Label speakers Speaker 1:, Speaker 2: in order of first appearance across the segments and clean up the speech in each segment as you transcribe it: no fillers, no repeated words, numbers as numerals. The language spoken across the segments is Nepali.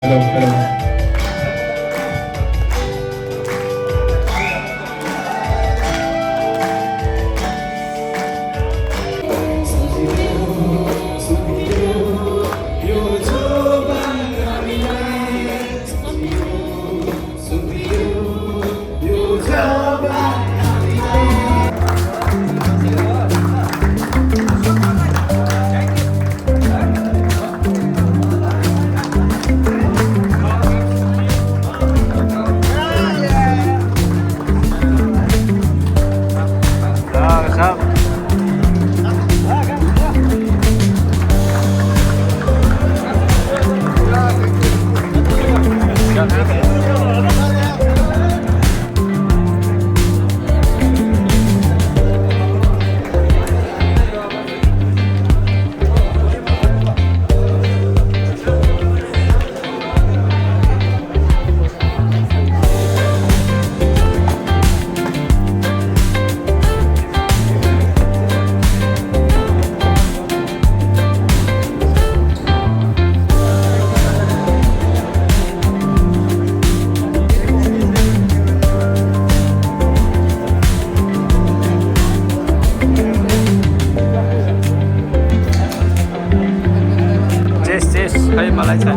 Speaker 1: Hello, hello.
Speaker 2: खै मलाई छ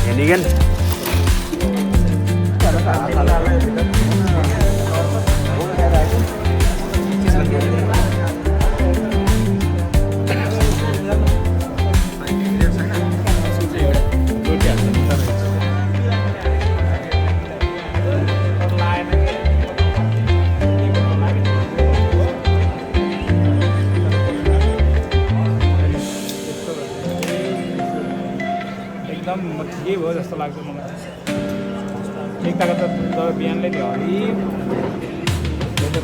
Speaker 2: हेलिगन
Speaker 3: एकदम ठिकै भयो जस्तो लाग्छ मलाई एकताका त बिहानले त्यो हरि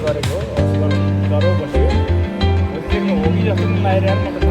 Speaker 3: गरेको डरो बस्यो हो कि जस्तो पनि लागिरहेको म त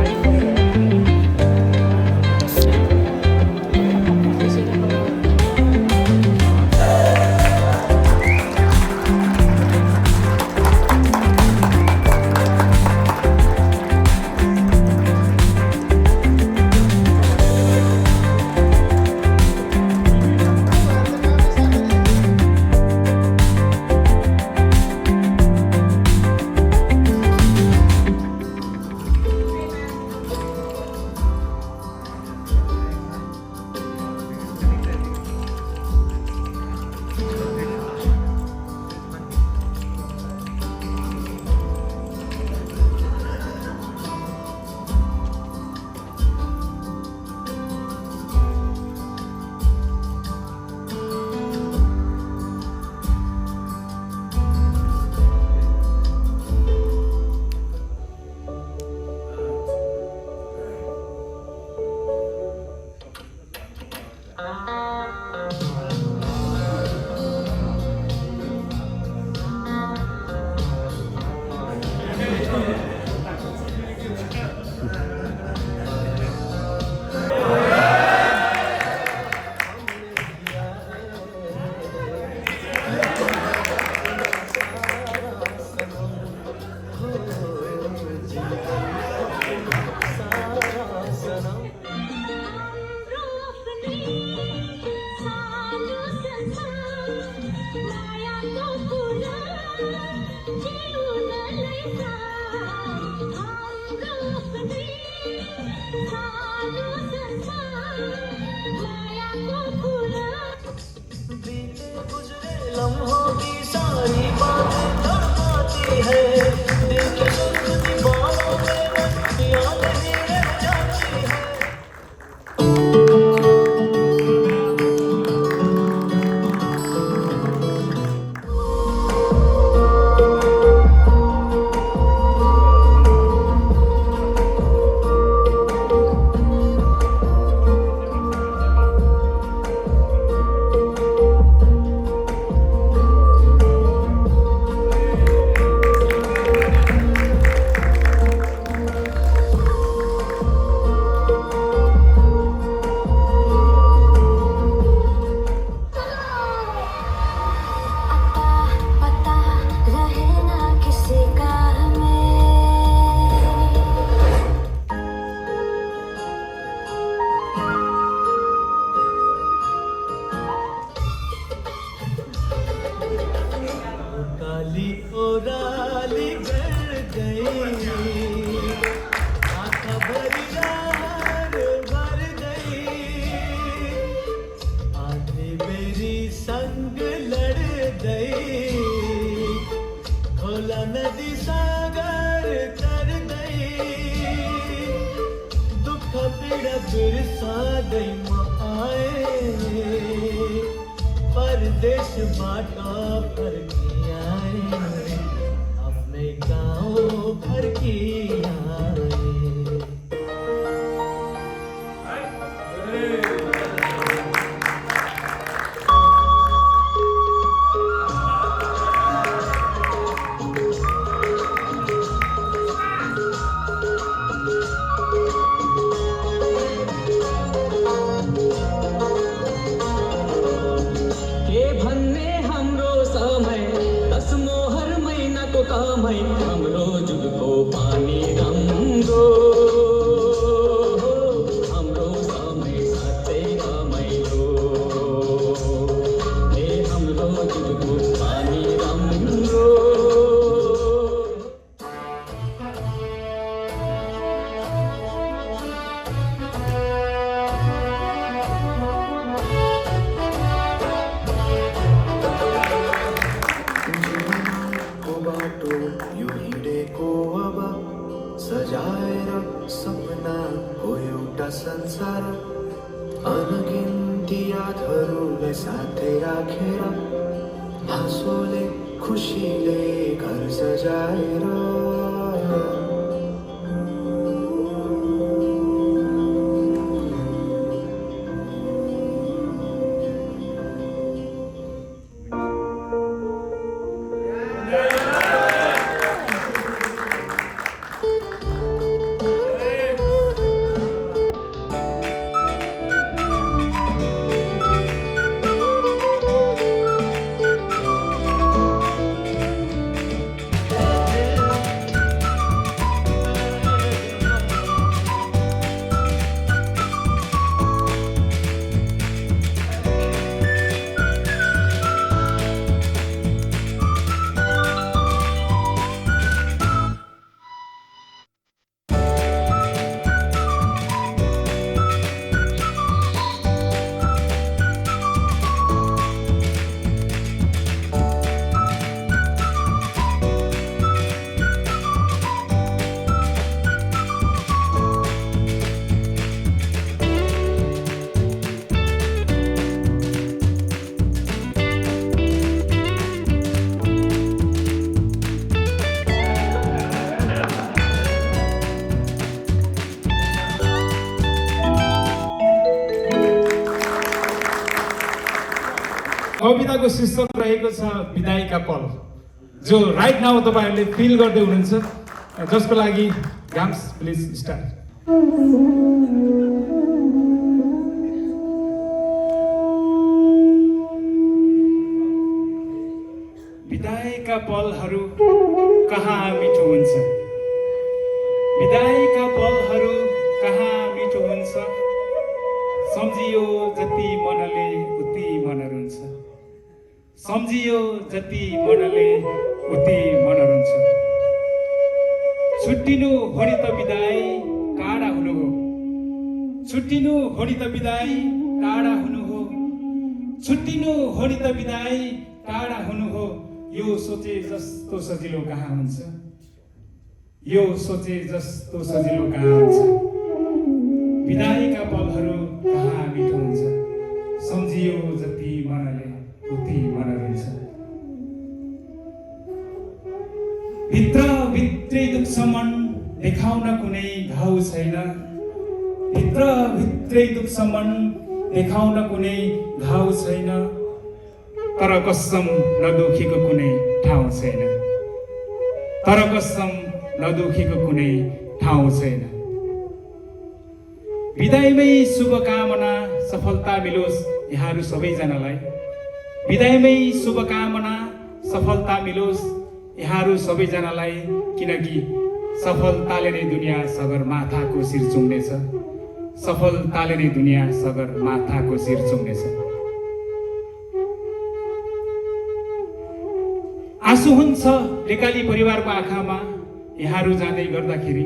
Speaker 1: मेरा बिरसादैमा आए परदेश बाटा फर्की आए अपने गाँव भर की आए
Speaker 4: हाम्रो जुगको पानी रङ्गो हाम्रो समय साँच्चै रमाइलो हाम्रो जुगको पानी रङ्गो
Speaker 1: सजाएर सपना हो एउटा संसार अनगिन्ती यादहरूले साथै राखेर हाँसोले खुसीले घर सजाएर
Speaker 3: कविताको शीर्षक रहेको छ विदाईका पल, जो राइट नाउ तपाईहरुले फिल गर्दै हुनुहुन्छ, जसको लागि गाम्स प्लिज स्टार्ट। विदाईका पलहरू कहाँ मिठो हुन्छ, विदाईका पलहरू कहाँ मिठो हुन्छ, सम्झियो जति मनले उति मन रुन्छ, सम्झियो जति मनले उति मन रुन्छ। छुट्टिनु हो नि त विदाई टाढा हुनु हो, छुट्टिनु हो नि त विदाई टाढा हुनु हो, छुट्टिनु हो नि त विदाई टाढा हुनु हो। यो सोचे जस्तो सजिलो कहाँ हुन्छ, यो सोचे जस्तो सजिलो कहाँ हुन्छ। विदाईका पलहरू कहाँ मिठो हुन्छ, सम्झियो जति मनले उति मन रुन्छ। भित्र भित्रै दुख्छ मन देखाउन कुनै घाउ छैन, भित्र भित्रै दुख्छ मन देखाउन कुनै घाउ छैन, तर कसम नदुखीको कुनै ठाउँ छैन, तर कसम नदुखीको कुनै ठाउँ छैन। विदाईमै शुभकामना सफलता मिलोस् यहाँहरू सबैजनालाई, विदाईमै शुभकामना सफलता मिलोस् यहाँहरू सबैजनालाई, किनकि सफलताले नै दुनिया सगरमाथाको शिर चुम्नेछ, सफलताले नै दुनिया सगरमाथाको शिर चुम्नेछ। आँसु हुन्छ लेकाली परिवारको आँखामा यहाँहरू जाँदै गर्दाखेरि,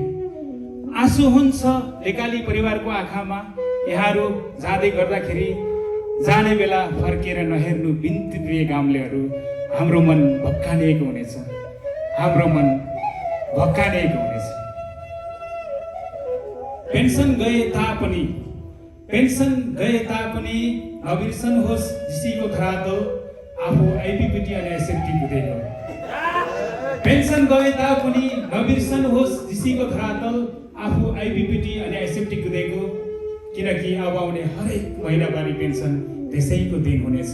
Speaker 3: आँसु हुन्छ लेकाली परिवारको आँखामा यहाँहरू जाँदै गर्दाखेरि, जाने बेला फर्केर नहेर्नु बिन्ती प्रिय गाउँलेहरू, हाम्रो मन भक्कानिएको हुनेछ, हाम्रो मन भक्कानिएको हुनेछ। पेन्सन गए तापनि नबिर्सनुहोस् झिसीको धरातल आफू आइपिपिटी अनि एसएमटी कुदेको। पेन्सन गए तापनि नबिर्सनुहोस् झिसीको धरातल आफू आइपिपिटी अनि एसएमटी कुदेको। किनकि अब आउने हरेक महिनावारी पेन्सन त्यसैको दिन हुनेछ।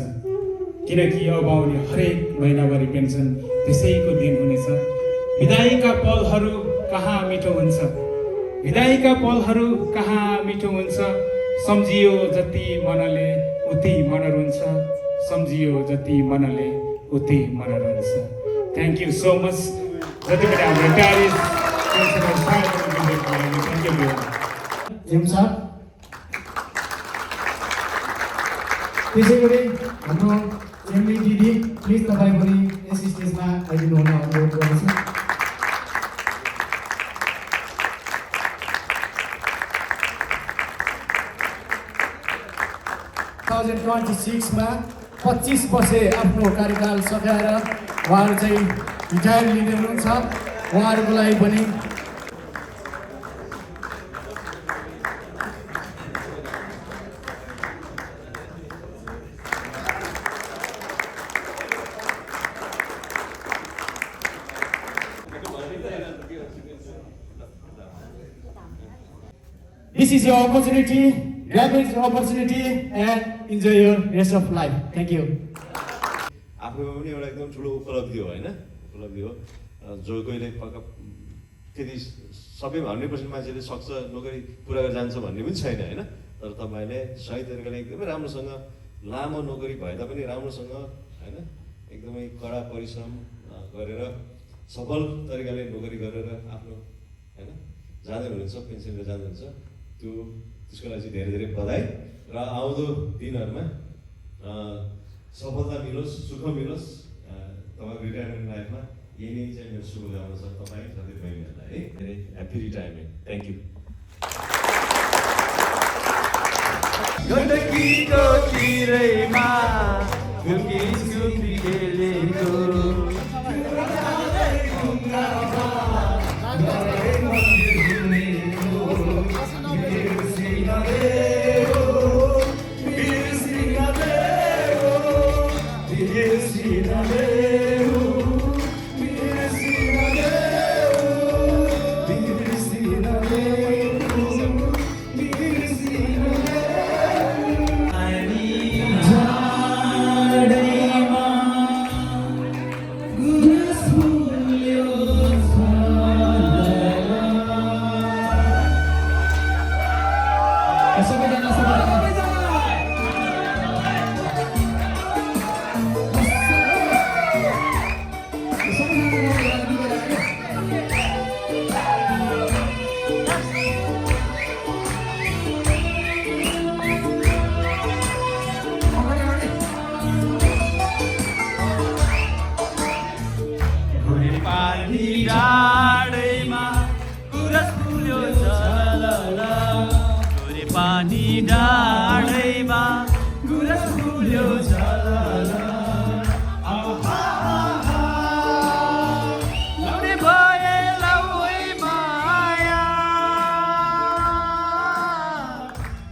Speaker 3: किनकि अब आउने हरेक महिनावारी पेन्सन त्यसैको दिन हुनेछ। विदाईका पलहरू कहाँ मिठो हुन्छ, विदाईका पलहरू कहाँ मिठो हुन्छ। सम्झियो जति मनले उति मन रुन्छ, सम्झियो जति मनले उति मन रुन्छ। Thank you so much. जति पनि हाम्रो रिटायरिज थ्याङ्क यू
Speaker 5: जेम साहब। त्यसै गरी हाम्रो एमडी दिदी प्लिज तपाईँ पनि यस स्टेजमा आइदिनु हुन अनुरोध गर्दछु। 2026 मा 25 वर्ष आफ्नो कार्यकाल सकाएर उहाँहरू चाहिँ रिटायर लिने हुनुहुन्छ। उहाँहरूको लागि पनि this is your opportunity. Grab this opportunity and enjoy your rest of life. Thank you.
Speaker 6: आफूमा पनि एउटा एकदम ठुलो उपलब्धि हो होइन, उपलब्धि हो। जो कोहीले पक्का त्यति सबै 100% मान्छेले सक्छ नोकरी पुरा गरेर जान्छ भन्ने पनि छैन होइन। तर तपाईँले सही तरिकाले एकदमै राम्रोसँग लामो नोकरी भए तापनि राम्रोसँग होइन एकदमै कडा परिश्रम गरेर सफल तरिकाले नोकरी गरेर आफ्नो होइन जाँदै हुनुहुन्छ, पेन्सन लिएर जानुहुन्छ। त्यसको लागि चाहिँ धेरै धेरै बधाई र आउँदो दिनहरूमा सफलता मिलोस्, सुख मिलोस् तपाईँको रिटायरमेन्ट लाइफमा। यही नै चाहिँ मेरो शुभकामना छ तपाईँ साथै बहिनीहरूलाई है। धेरै ह्याप्पी रिटायरमेन्ट। Thank you.
Speaker 2: गण्डकीको तिरैमा गुल्की खेलेको पानी डाँडैमा गुरस फुल्यो झलला लौडे भए लौै माया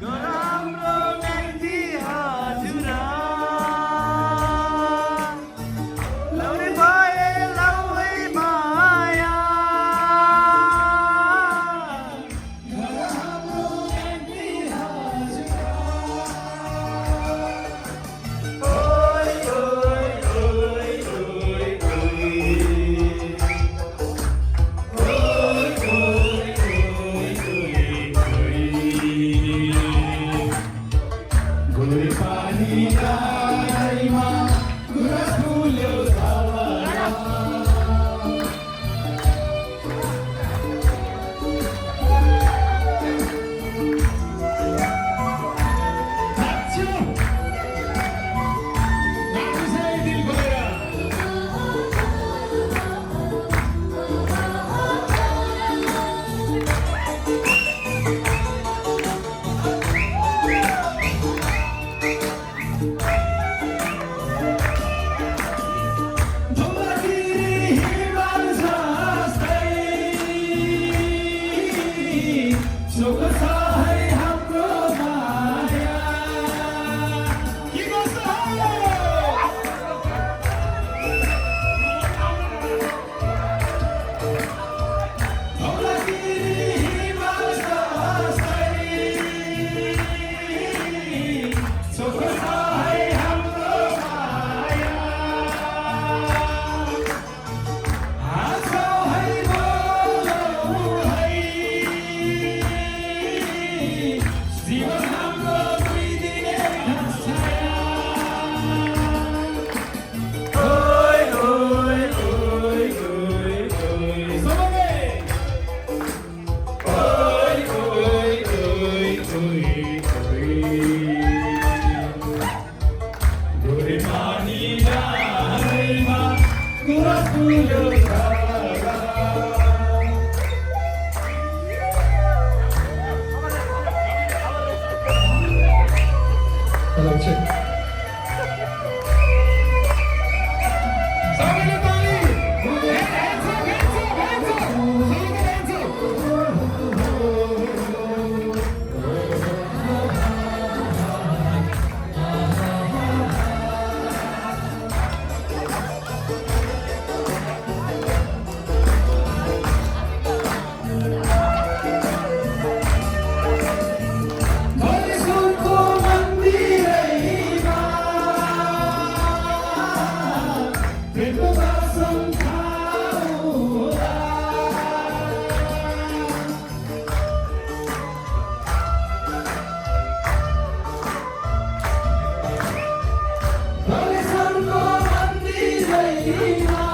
Speaker 2: गराम्रो मेहन्दी हजुर लौडे भए लौै माया
Speaker 3: सुख छ है हाम्रो माया के गर्छ धौलागिरी हिमाल जस्तै सुख छ है हाम्रो माया हाँसौँ है बोलौँ है जीवन हाम्रो दुई दिने छाया ओइ ओइ ओइ ओइ ओइ सबैले ओइ ओइ ओइ ओइ ओइ गोरे पानी डाँडैमा कुरा फुल्यो
Speaker 5: Hello, check.
Speaker 3: सबैले ताली hands up hands up hands up सबैले hands up भोलिसम्मको मन्दिरैमा प्रेमको दर्शन थाहा भोलिसम्मको मन्दिरैमा